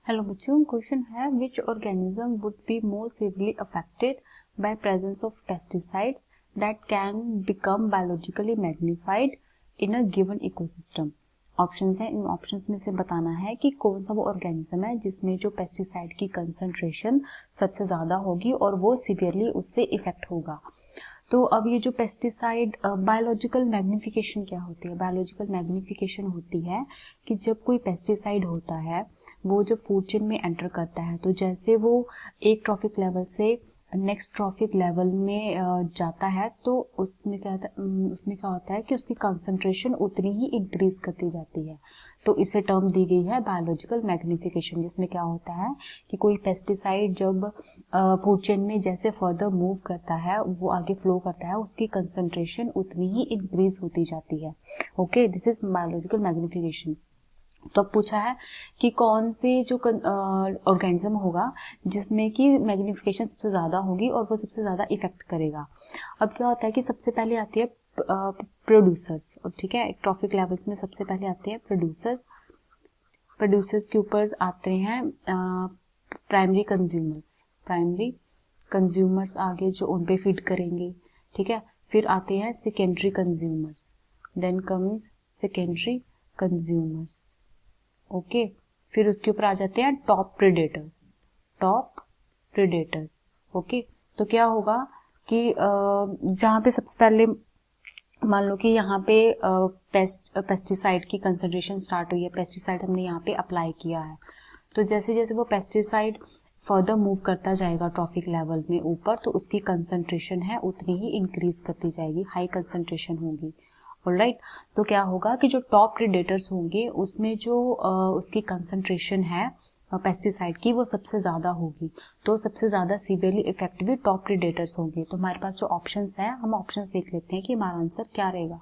Hello बच्चों, question है which organism would be more severely affected by presence of pesticides that can become biologically magnified in a given ecosystem. Options हैं, इन options में से बताना है कि कौन सा वो ऑर्गेनिज्म है जिसमें जो पेस्टिसाइड की कंसंट्रेशन सबसे ज्यादा होगी और वो सीवियरली उससे इफेक्ट होगा। तो अब ये जो पेस्टिसाइड बायोलॉजिकल मैग्निफिकेशन क्या होती है? बायोलॉजिकल मैग्निफिकेशन होती है कि जब कोई पेस्टिसाइड होता है वो जो फूड चेन में एंटर करता है, तो जैसे वो एक ट्रॉफिक लेवल से नेक्स्ट ट्रॉफिक लेवल में जाता है तो उसमें क्या होता है कि उसकी कंसंट्रेशन उतनी ही इंक्रीज करती जाती है। तो इसे टर्म दी गई है बायोलॉजिकल मैग्निफिकेशन, जिसमें क्या होता है कि कोई पेस्टिसाइड जब फूड चेन में जैसे फर्दर मूव करता है, वो आगे फ्लो करता है, उसकी कंसंट्रेशन उतनी ही इंक्रीज होती जाती है। Okay, this is biological magnification. तो अब पूछा है कि कौन से जो ऑर्गेनिज्म होगा जिसमें कि मैग्निफिकेशन सबसे ज्यादा होगी और वो सबसे ज्यादा इफेक्ट करेगा। अब क्या होता है कि सबसे पहले आती है प्रोड्यूसर्स, और ठीक है, ट्रॉफिक लेवल्स में सबसे पहले आते हैं प्रोड्यूसर्स। प्रोड्यूसर्स के ऊपर आते हैं प्राइमरी कंज्यूमर्स आगे जो उन पे फीड करेंगे, ठीक है। फिर आते हैं secondary consumers, then comes secondary consumers. Okay, फिर उसके ऊपर आ जाते हैं टॉप प्रेडेटर्स। ओके, तो क्या होगा कि जहां पे सबसे पहले मान लो कि यहाँ पे पेस्टिसाइड की कंसंट्रेशन स्टार्ट हुई है, पेस्टिसाइड हमने यहाँ पे अप्लाई किया है, तो जैसे जैसे वो पेस्टिसाइड फर्दर मूव करता जाएगा ट्रॉफिक लेवल में ऊपर, तो उसकी कंसंट्रेशन है उतनी ही इंक्रीज करती जाएगी, हाई कंसंट्रेशन होगी। ऑलराइट, तो क्या होगा कि जो टॉप प्रेडेटर्स होंगे उसमें जो उसकी कंसंट्रेशन है पेस्टिसाइड की वो सबसे ज्यादा होगी, तो सबसे ज्यादा सीवियरली इफेक्ट भी टॉप प्रेडेटर्स होंगे। तो हमारे पास जो ऑप्शंस है, हम ऑप्शंस देख लेते हैं कि हमारा आंसर क्या रहेगा।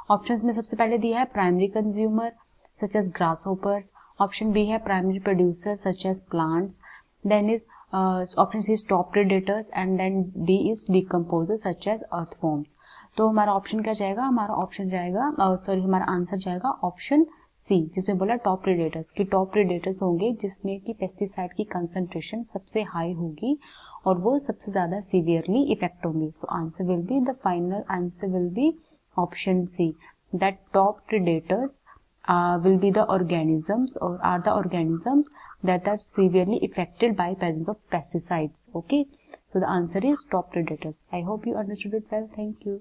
ऑप्शंस में सबसे पहले दिया है primary consumer such as grasshoppers, option B है primary producer such as plants, then is option C is top predators, and then D is decomposer such as earthworms. तो हमारा ऑप्शन क्या जाएगा? हमारा आंसर जाएगा ऑप्शन सी, जिसमें बोला top predators, कि टॉप प्रेडेटर्स होंगे जिसमें कि पेस्टिसाइड की कंसंट्रेशन सबसे हाई होगी और वो सबसे ज्यादा सीवियरली इफेक्ट होंगे। So answer will be, the final answer will be option C, that top predators will be the organisms or are the organisms that are severely affected by presence of pesticides. Okay, so the answer is top predators. I hope you understood it well. Thank you.